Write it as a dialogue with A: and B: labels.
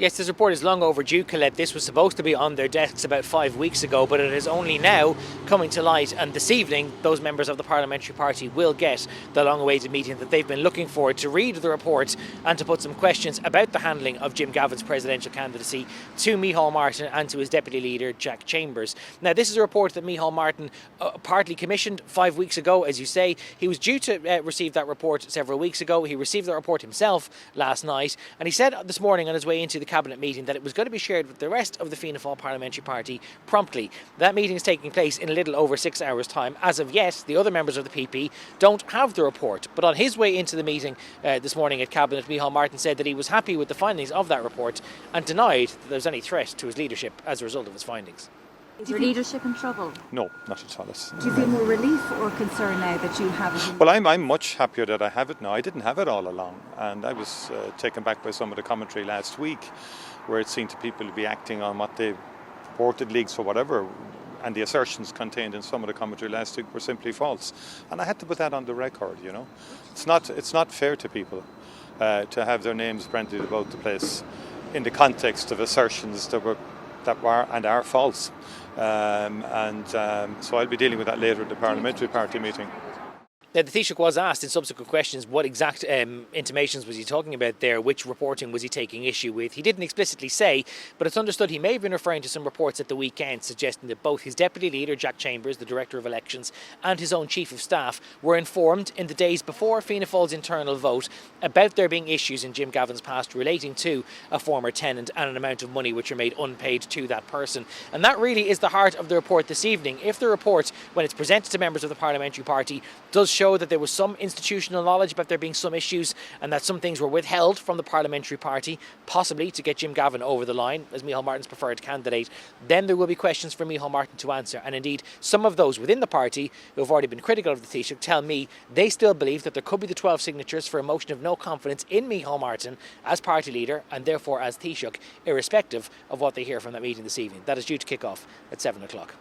A: Yes, this report is long overdue, Colette. This was supposed to be on their desks about 5 weeks ago, but it is only now coming to light. And this evening, those members of the Parliamentary Party will get the long-awaited meeting that they've been looking for to read the report and to put some questions about the handling of Jim Gavin's presidential candidacy to Micheál Martin and to his deputy leader, Jack Chambers. Now, this is a report that Micheál Martin partly commissioned 5 weeks ago, as you say. He was due to receive that report several weeks ago. He received the report himself last night, and he said this morning on his way into the Cabinet meeting that it was going to be shared with the rest of the Fianna Fáil Parliamentary Party promptly. That meeting is taking place in a little over 6 hours' time. As of yet, the other members of the PP don't have the report. But on his way into the meeting this morning at Cabinet, Micheál Martin said that he was happy with the findings of that report and denied that there's any threat to his leadership as a result of his findings.
B: Is your leadership in trouble?
C: No, not at all.
B: Do you feel more relief or concern now that you have it?
C: Well, I'm much happier that I have it now. I didn't have it all along, and I was taken back by some of the commentary last week where it seemed to people to be acting on what they reported, leaks or whatever, and the assertions contained in some of the commentary last week were simply false. And I had to put that on the record, you know. It's not fair to people to have their names branded about the place in the context of assertions that were and are false. So I'll be dealing with that later at the Parliamentary Party meeting.
A: Now, the Taoiseach was asked in subsequent questions what exact intimations was he talking about there, which reporting was he taking issue with. He didn't explicitly say, but it's understood he may have been referring to some reports at the weekend suggesting that both his deputy leader, Jack Chambers, the Director of Elections, and his own Chief of Staff were informed in the days before Fianna Fáil's internal vote about there being issues in Jim Gavin's past relating to a former tenant and an amount of money which remained unpaid to that person. And that really is the heart of the report this evening. If the report, when it's presented to members of the Parliamentary Party, does show that there was some institutional knowledge about there being some issues and that some things were withheld from the Parliamentary Party, possibly to get Jim Gavin over the line as Micheál Martin's preferred candidate, then there will be questions for Micheál Martin to answer. And indeed, some of those within the party who have already been critical of the Taoiseach tell me they still believe that there could be the 12 signatures for a motion of no confidence in Micheál Martin as party leader and therefore as Taoiseach, irrespective of what they hear from that meeting this evening. That is due to kick off at 7 o'clock.